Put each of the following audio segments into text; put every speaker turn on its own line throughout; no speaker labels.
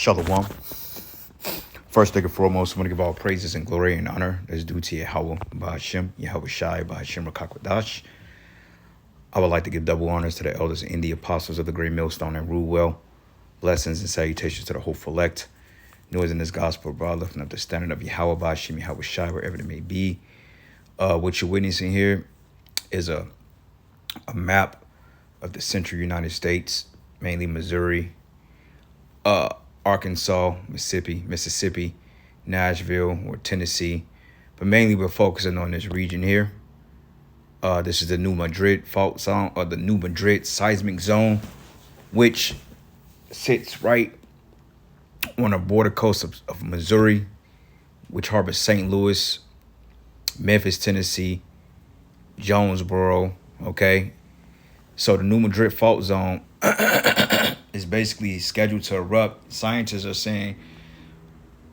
Shalom. First thing and foremost, I want to give all praises and glory and honor that's due to Yahweh, Bahashim, Yahweh Shai, Bahashim Rakakwadash. I would like to give double honors to the elders and the apostles of the great millstone and rule well. Blessings and salutations to the hopeful elect. Noise in this gospel, broad, lifting up the standard of Yahweh, Bahashim, Yahweh Shai, wherever it may be. What you're witnessing here is a map of the central United States, mainly Missouri, Arkansas, Mississippi, Nashville, or Tennessee. But mainly we're focusing on this region here. This is the New Madrid fault zone, or the New Madrid seismic zone, which sits right on the border coast of Missouri, which harbors St. Louis, Memphis, Tennessee, Jonesboro, okay? So the New Madrid fault zone is basically scheduled to erupt. Scientists are saying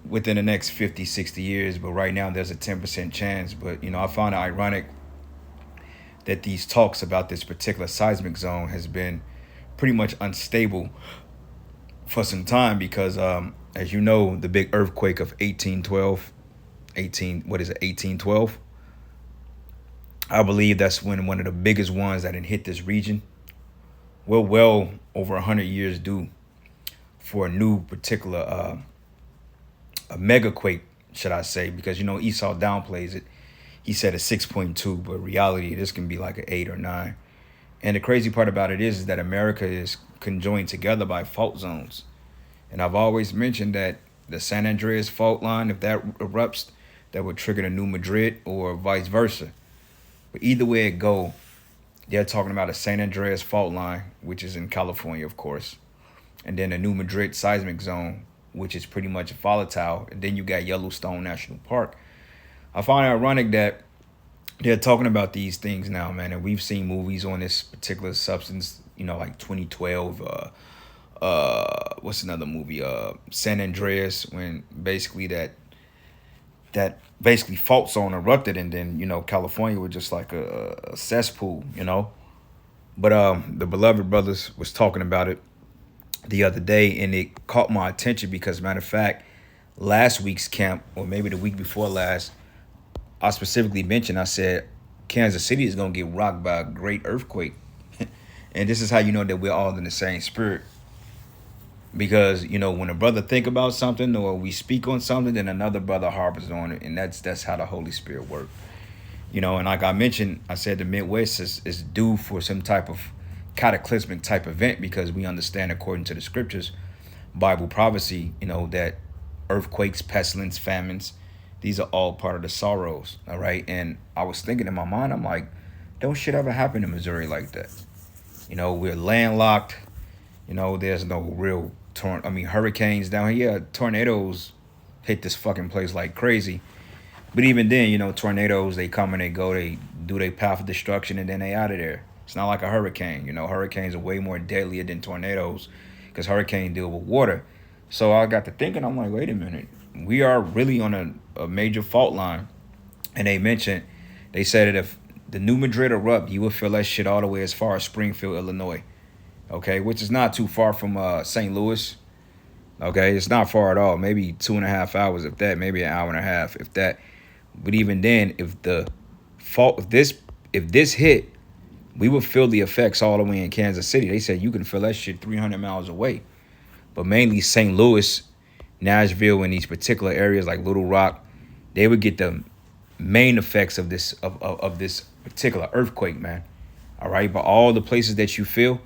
within the next 50, 60 years, but right now there's a 10% chance. But, I found it ironic that these talks about this particular seismic zone has been pretty much unstable for some time because, as you know, the big earthquake of 1812, I believe that's when one of the biggest ones that had hit this region. Well over 100 years due for a new particular a mega quake, should I say, because Esau downplays it. He said a 6.2, but reality this can be like an 8 or 9. And the crazy part about it is that America is conjoined together by fault zones. And I've always mentioned that the San Andreas fault line, if that erupts, that would trigger the New Madrid or vice versa. But either way it go, they're talking about a San Andreas fault line, which is in California, of course. And then a New Madrid seismic zone, which is pretty much volatile. And then you got Yellowstone National Park. I find it ironic that they're talking about these things now, man. And we've seen movies on this particular substance, like 2012. What's another movie? San Andreas, when basically that basically fault zone erupted, and then California was just like a cesspool, But the beloved brothers was talking about it the other day, and it caught my attention because, matter of fact, last week's camp, or maybe the week before last, I specifically mentioned, I said Kansas City is gonna get rocked by a great earthquake. And this is how you know that we're all in the same spirit. Because when a brother think about something or we speak on something, then another brother harbors on it, and that's how the Holy Spirit works. And like I mentioned, I said the Midwest is due for some type of cataclysmic type event because we understand, according to the scriptures, Bible prophecy, that earthquakes, pestilence, famines, these are all part of the sorrows. All right. And I was thinking in my mind, I'm like, don't shit ever happen in Missouri like that. We're landlocked. There's no real hurricanes down here. Yeah, tornadoes hit this fucking place like crazy. But even then, tornadoes, they come and they go, they do their path of destruction, and then they out of there. It's not like a hurricane. Hurricanes are way more deadlier than tornadoes because hurricanes deal with water. So I got to thinking, I'm like, wait a minute. We are really on a major fault line. And they said that if the New Madrid erupt, you will feel that shit all the way as far as Springfield, Illinois. Okay, which is not too far from St. Louis. Okay, it's not far at all. Maybe 2.5 hours, if that. Maybe an hour and a half, if that. But even then, if this hit, we would feel the effects all the way in Kansas City. They said you can feel that shit 300 miles away. But mainly St. Louis, Nashville, and these particular areas like Little Rock, they would get the main effects of this of this particular earthquake, man. All right, but all the places that you feel,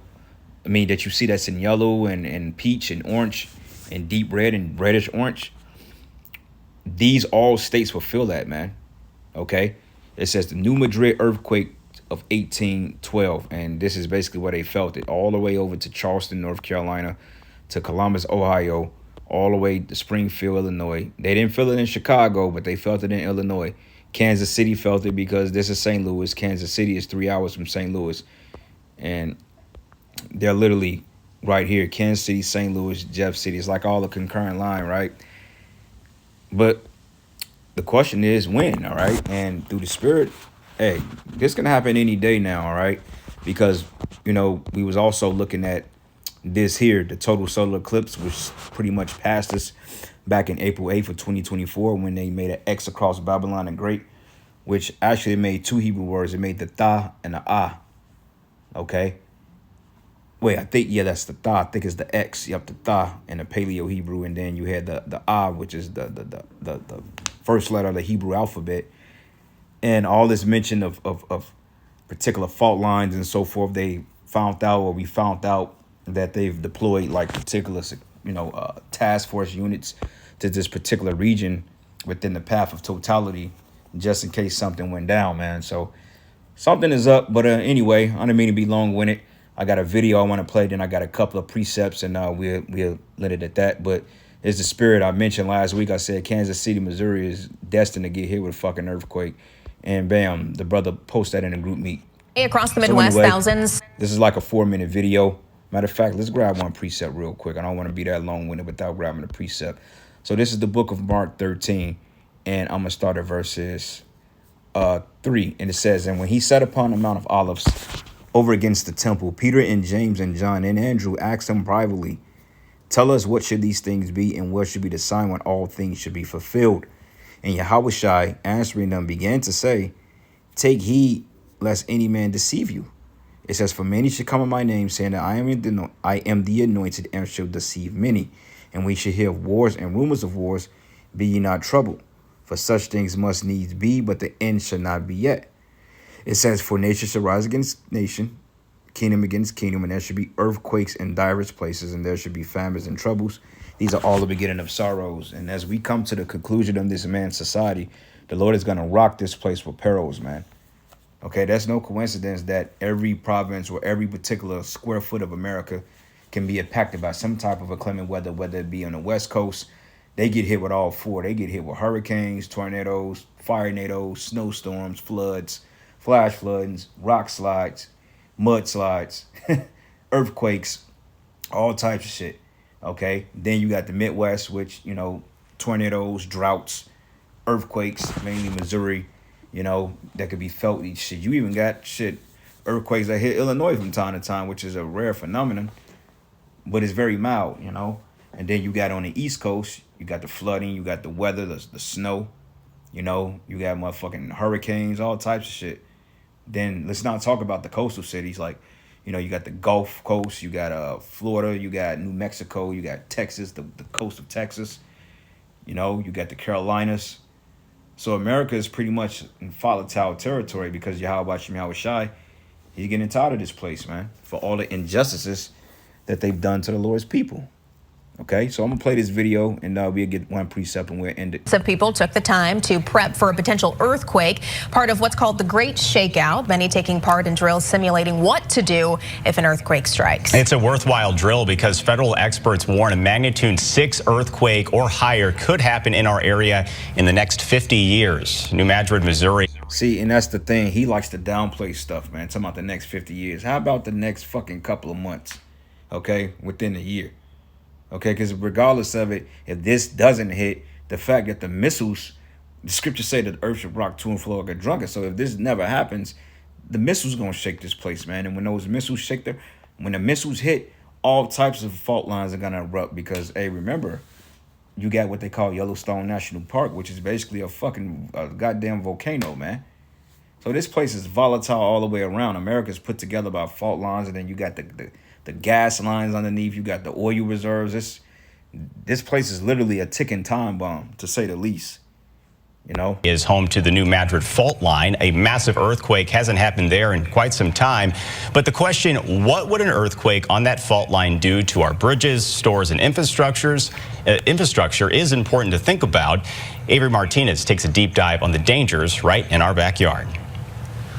that you see that's in yellow and peach and orange and deep red and reddish orange, these all states will feel that, man. Okay? It says the New Madrid earthquake of 1812, and this is basically where they felt it, all the way over to Charleston, North Carolina, to Columbus, Ohio, all the way to Springfield, Illinois. They didn't feel it in Chicago, but they felt it in Illinois. Kansas City felt it because this is St. Louis. Kansas City is 3 hours from St. Louis, and they're literally right here. Kansas City, St. Louis, Jeff City. It's like all the concurrent line, right? But the question is when, all right? And through the Spirit, hey, this can happen any day now, all right? Because, we was also looking at this here, the total solar eclipse, which pretty much passed us back in April 8th of 2024 when they made an X across Babylon the Great, which actually made two Hebrew words. It made the Tha and the Ah. Okay. Wait, I think, yeah, that's the Tha. I think it's the X. You have the Tha in the Paleo Hebrew, and then you had the Ah, which is the first letter of the Hebrew alphabet. And all this mention of particular fault lines and so forth, we found out that they've deployed like particular, task force units to this particular region within the path of totality, just in case something went down, man. So something is up. But anyway, I don't mean to be long-winded. I got a video I want to play, then I got a couple of precepts, and we'll let it at that. But it's the spirit I mentioned last week. I said Kansas City, Missouri is destined to get hit with a fucking earthquake. And bam, the brother posted that in a group meet.
Across the Midwest,
anyway,
thousands.
This is like a 4-minute video. Matter of fact, let's grab one precept real quick. I don't want to be that long-winded without grabbing the precept. So this is the book of Mark 13, and I'm going to start at verses 3. And it says, and when he sat upon the Mount of Olives over against the temple, Peter and James and John and Andrew asked him privately, tell us, what should these things be, and what should be the sign when all things should be fulfilled? And Yahushua, answering them, began to say, take heed lest any man deceive you. It says, for many should come in my name, saying that I am the anointed, and shall deceive many. And we shall hear of wars and rumors of wars. Be ye not troubled, for such things must needs be, but the end shall not be yet. It says, for nation shall rise against nation, kingdom against kingdom, and there should be earthquakes in divers places, and there should be famines and troubles. These are all the beginning of sorrows. And as we come to the conclusion of this man's society, the Lord is going to rock this place with perils, man. Okay, that's no coincidence that every province or every particular square foot of America can be impacted by some type of inclement weather, whether it be on the West Coast. They get hit with all four. They get hit with hurricanes, tornadoes, firenadoes, snowstorms, floods, flash floods, rock slides, mudslides, earthquakes, all types of shit. Okay, then you got the Midwest, which, tornadoes, droughts, earthquakes, mainly Missouri, that could be felt. Shit, you even got earthquakes that hit Illinois from time to time, which is a rare phenomenon, but it's very mild, And then you got on the East Coast, you got the flooding, you got the weather, the snow, you got motherfucking hurricanes, all types of shit. Then let's not talk about the coastal cities like, you got the Gulf Coast, you got Florida, you got New Mexico, you got Texas, the coast of Texas, you got the Carolinas. So America is pretty much in volatile territory because Yahushua, he's getting tired of this place, man, for all the injustices that they've done to the Lord's people. Okay, so I'm going to play this video, and we'll get one precept and we'll end it.
Some people took the time to prep for a potential earthquake, part of what's called the Great Shakeout, many taking part in drills simulating what to do if an earthquake strikes.
It's a worthwhile drill because federal experts warn a magnitude 6 earthquake or higher could happen in our area in the next 50 years. New Madrid, Missouri.
See, and that's the thing. He likes to downplay stuff, man. Talking about the next 50 years. How about the next fucking couple of months? Okay, within a year. Okay, because regardless of it, if this doesn't hit, the fact that the missiles, the scriptures say that the earth should rock to and fro like a drunkard. So if this never happens, the missiles going to shake this place, man. And when those missiles when the missiles hit, all types of fault lines are going to erupt because, hey, remember, you got what they call Yellowstone National Park, which is basically a fucking goddamn volcano, man. So this place is volatile all the way around. America's put together by fault lines, and then you got the gas lines underneath. You got the oil reserves. This place is literally a ticking time bomb, to say the least.
Is home to the New Madrid fault line. A massive earthquake hasn't happened there in quite some time. But the question, what would an earthquake on that fault line do to our bridges, stores, and infrastructure is important to think about. Avery Martinez takes a deep dive on the dangers right in our backyard.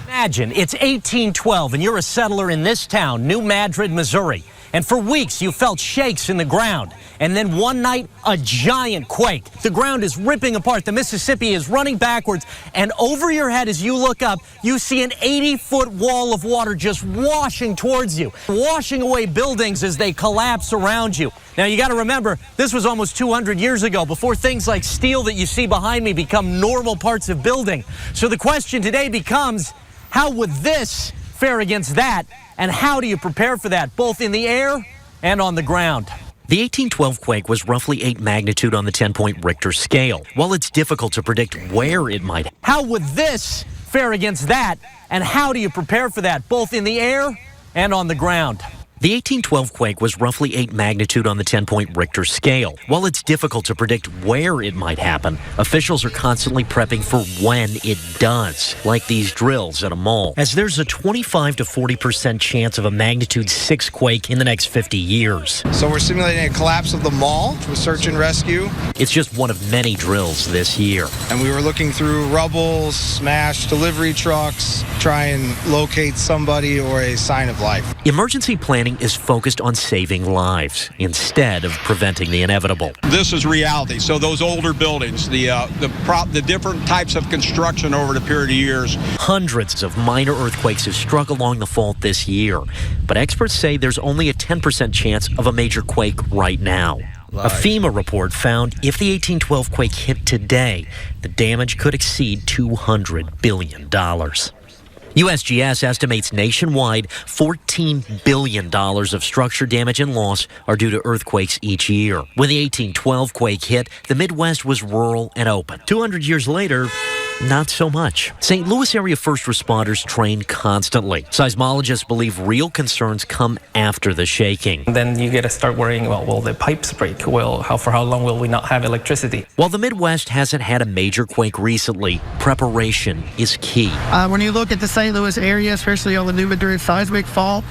Imagine it's 1812 and you're a settler in this town, New Madrid, Missouri. And for weeks you felt shakes in the ground. And then one night, a giant quake. The ground is ripping apart. The Mississippi is running backwards. And over your head as you look up, you see an 80-foot wall of water just washing towards you, washing away buildings as they collapse around you. Now, you got to remember, this was almost 200 years ago, before things like steel that you see behind me become normal parts of building. So the question today becomes, how would this fare against that? And how do you prepare for that, both in the air and on the ground. The 1812 quake was roughly 8 magnitude on the 10-point Richter scale. While it's difficult to predict where it might, how would this fare against that? And how do you prepare for that, both in the air and on the ground? The 1812 quake was roughly 8 magnitude on the 10-point Richter scale. While it's difficult to predict where it might happen, officials are constantly prepping for when it does, like these drills at a mall, as there's a 25 to 40% chance of a magnitude 6 quake in the next 50 years.
So we're simulating a collapse of the mall with search and rescue.
It's just one of many drills this year.
And we were looking through rubble, smashed delivery trucks, try and locate somebody or a sign of life.
Emergency planning is focused on saving lives instead of preventing the inevitable.
This is reality. So those older buildings, the different types of construction over the period of years.
Hundreds of minor earthquakes have struck along the fault this year, but experts say there's only a 10% chance of a major quake right now. A FEMA report found if the 1812 quake hit today, the damage could exceed $200 billion. USGS estimates nationwide $14 billion of structure damage and loss are due to earthquakes each year. When the 1812 quake hit, the Midwest was rural and open. 200 years later, not so much. St. Louis area first responders train constantly. Seismologists believe real concerns come after the shaking.
Then you get to start worrying, well, will the pipes break? For how long will we not have electricity?
While the Midwest hasn't had a major quake recently, preparation is key.
When you look at the St. Louis area, especially on the New Madrid seismic fault,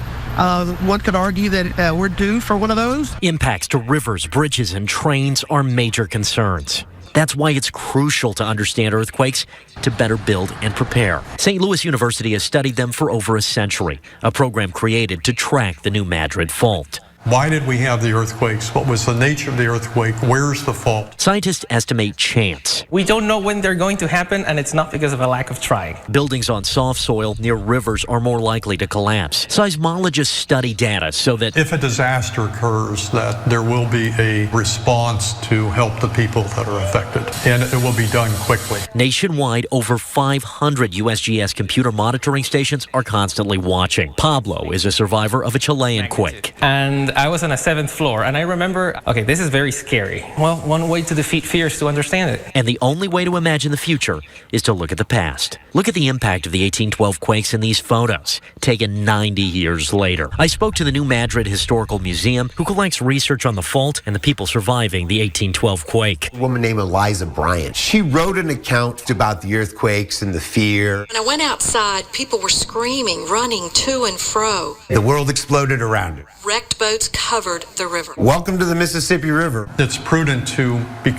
one could argue that we're due for one of those.
Impacts to rivers, bridges, and trains are major concerns. That's why it's crucial to understand earthquakes to better build and prepare. St. Louis University has studied them for over a century, a program created to track the New Madrid fault.
Why did we have the earthquakes? What was the nature of the earthquake? Where's the fault?
Scientists estimate chance.
We don't know when they're going to happen, and it's not because of a lack of trying.
Buildings on soft soil near rivers are more likely to collapse. Seismologists study data so that
if a disaster occurs, that there will be a response to help the people that are affected, and it will be done quickly.
Nationwide, over 500 USGS computer monitoring stations are constantly watching. Pablo is a survivor of a Chilean quake.
And I was on a 7th floor, and I remember, okay, this is very scary. Well, one way to defeat fear is to understand it.
And the only way to imagine the future is to look at the past. Look at the impact of the 1812 quakes in these photos, taken 90 years later. I spoke to the New Madrid Historical Museum, who collects research on the fault and the people surviving the 1812 quake.
A woman named Eliza Bryant. She wrote an account about the earthquakes and the fear.
When I went outside, people were screaming, running to and fro.
The world exploded around her.
Wrecked boats covered the river.
Welcome to the Mississippi River.
It's prudent to be.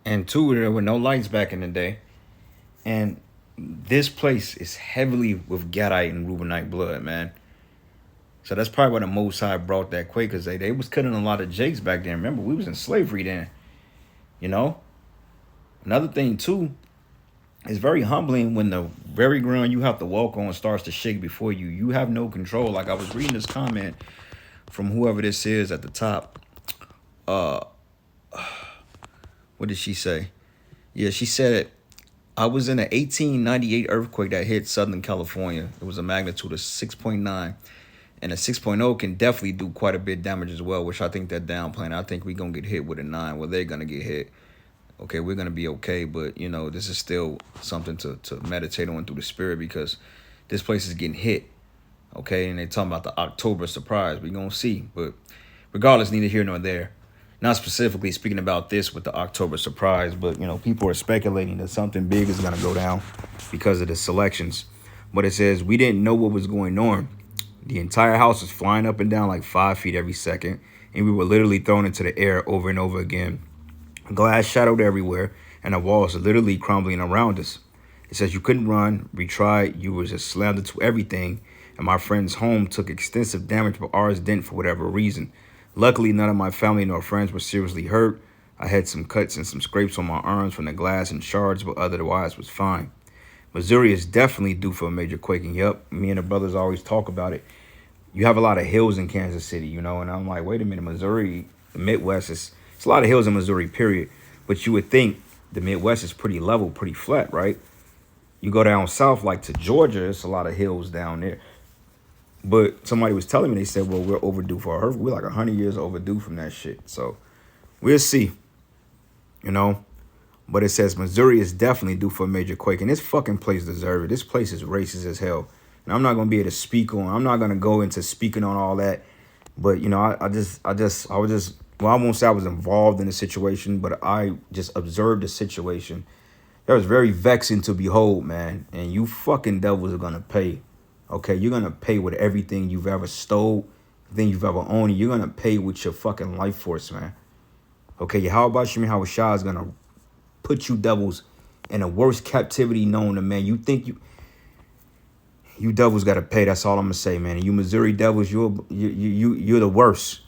And two, there were no lights back in the day. And this place is heavily with Gadite and Reubenite blood, man. So that's probably why the Most High brought that quake, because they was killing a lot of Jakes back then. Remember, we was in slavery then. You know? Another thing, too, it's very humbling when the very ground you have to walk on starts to shake before you. You have no control. Like, I was reading this comment from whoever this is at the top. What did she say? Yeah, she said, I was in an 1898 earthquake that hit Southern California. It was a magnitude of 6.9. And a 6.0 can definitely do quite a bit of damage as well, which I think they're downplaying. I think we're going to get hit with a 9. Well, they're going to get hit. Okay, we're going to be okay. But, you know, this is still something to meditate on through the spirit, because this place is getting hit. Okay, and they're talking about the October surprise. We're going to see. But regardless, neither here nor there. Not specifically speaking about this with the October surprise, but, you know, people are speculating that something big is going to go down because of the selections. But it says, we didn't know what was going on. The entire house was flying up and down like 5 feet every second, and we were literally thrown into the air over and over again. Glass shattered everywhere, and the walls are literally crumbling around us. It says you couldn't run. We tried. You were just slammed into everything, and my friend's home took extensive damage, but ours didn't for whatever reason. Luckily, none of my family nor friends were seriously hurt. I had some cuts and some scrapes on my arms from the glass and shards, but otherwise was fine. Missouri is definitely due for a major quaking. Yep, me and the brothers always talk about it. You have a lot of hills in Kansas City, you know, and I'm like, wait a minute, Missouri, the Midwest, it's a lot of hills in Missouri, period. But you would think the Midwest is pretty level, pretty flat, right? You go down south, like to Georgia, it's a lot of hills down there. But somebody was telling me, they said, well, we're overdue for a earthquake. We're like 100 years overdue from that shit. So we'll see, you know. But it says Missouri is definitely due for a major quake. And this fucking place deserves it. This place is racist as hell. And I'm not going to be able to speak on, I'm not going to go into speaking on all that. But, you know, I won't say I was involved in the situation, but I just observed the situation. That was very vexing to behold, man. And you fucking devils are going to pay. Okay, you're going to pay with everything you've ever stole, everything you've ever owned. You're going to pay with your fucking life force, man. Okay, Yahweh Shemi Hawashai is going to put you devils in the worst captivity known to man. You think you devils got to pay. That's all I'm going to say, man. And you Missouri devils, you're the worst.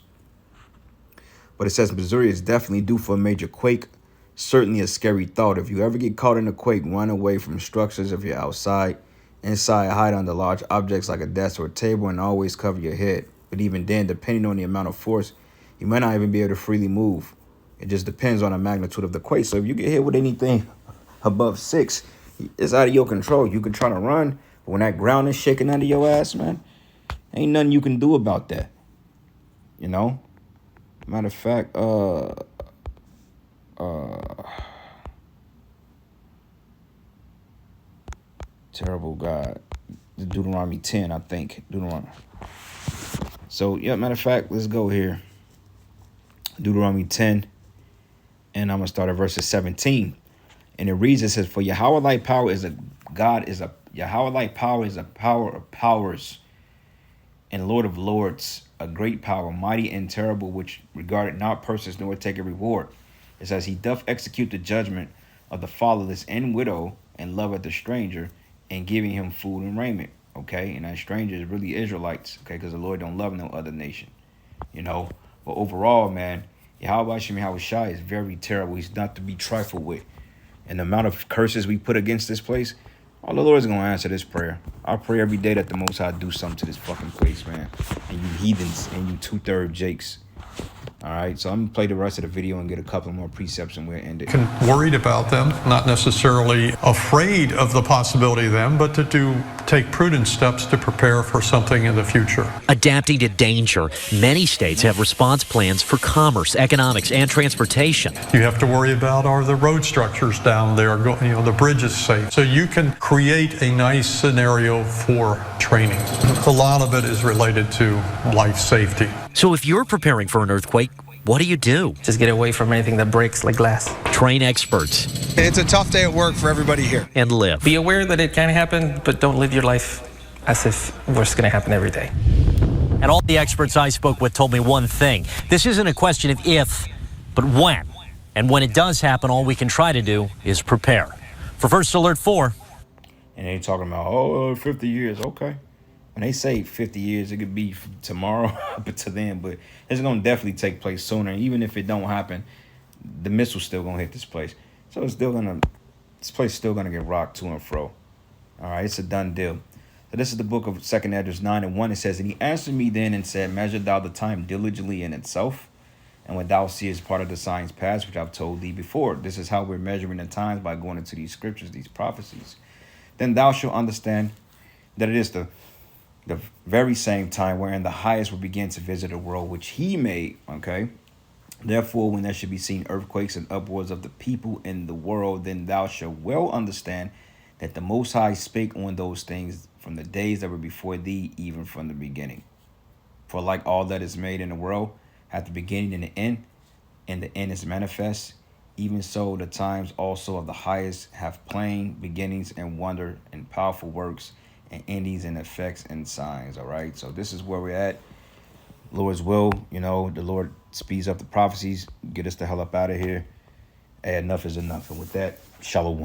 But it says Missouri is definitely due for a major quake. Certainly a scary thought. If you ever get caught in a quake, run away from structures if you're outside. Inside, hide under large objects like a desk or a table and always cover your head. But even then, depending on the amount of force, you might not even be able to freely move. It just depends on the magnitude of the quake. So if you get hit with anything above 6, it's out of your control. You can try to run, but when that ground is shaking under your ass, man, ain't nothing you can do about that. You know? Matter of fact, terrible God. Deuteronomy 10, I think. Deuteronomy. So, yeah, matter of fact, let's go here. Deuteronomy 10. And I'm going to start at verses 17. And it reads, it says, for Yahweh thy power is a God, Yahweh thy power is a power of powers and Lord of lords, a great power, mighty and terrible, which regarded not persons nor take a reward. It says, he doth execute the judgment of the fatherless and widow and loveth the stranger, and giving him food and raiment. Okay, and that stranger is really Israelites. Okay, because the Lord don't love no other nation. You know, but overall, man, Yahweh Shemi Hawashai is very terrible. He's not to be trifled with. And the amount of curses we put against this place, all the Lord is going to answer this prayer. I pray every day that the Most High do something to this fucking place, man. And you heathens and you 2/3 Jakes. All right, so I'm going to play the rest of the video and get a couple more precepts and we'll end it.
Worried about them, not necessarily afraid of the possibility of them, but to take prudent steps to prepare for something in the future.
Adapting to danger, many states have response plans for commerce, economics, and transportation.
You have to worry about, are the road structures down there, the bridges safe? So you can create a nice scenario for training. A lot of it is related to life safety.
So if you're preparing for an earthquake, what do you do?
Just get away from anything that breaks like glass.
Train experts.
It's a tough day at work for everybody here.
And live.
Be aware that it can happen, but don't live your life as if it's going to happen every day.
And all the experts I spoke with told me one thing. This isn't a question of if, but when. And when it does happen, all we can try to do is prepare. For First Alert 4.
And they talking about, 50 years. Okay. When they say 50 years, it could be tomorrow up to then, but it's going to definitely take place sooner. Even if it don't happen, the missile's still going to hit this place. So it's still this place is still going to get rocked to and fro. All right, it's a done deal. So this is the book of 2nd Esdras 9:1. It says, and he answered me then and said, measure thou the time diligently in itself, and when thou seest part of the signs past, which I've told thee before. This is how we're measuring the times, by going into these scriptures, these prophecies. Then thou shalt understand that it is the very same time wherein the highest will begin to visit the world which he made. Okay. Therefore, when there should be seen earthquakes and upwards of the people in the world, then thou shalt well understand that the Most High spake on those things from the days that were before thee, even from the beginning. For like all that is made in the world hath the beginning and the end is manifest, even so the times also of the highest have plain beginnings and wonder and powerful works and endings and effects and signs. All right, so this is where we're at. Lord's will, the Lord speeds up the prophecies, get us the hell up out of here. Enough is enough. And with that, shalom.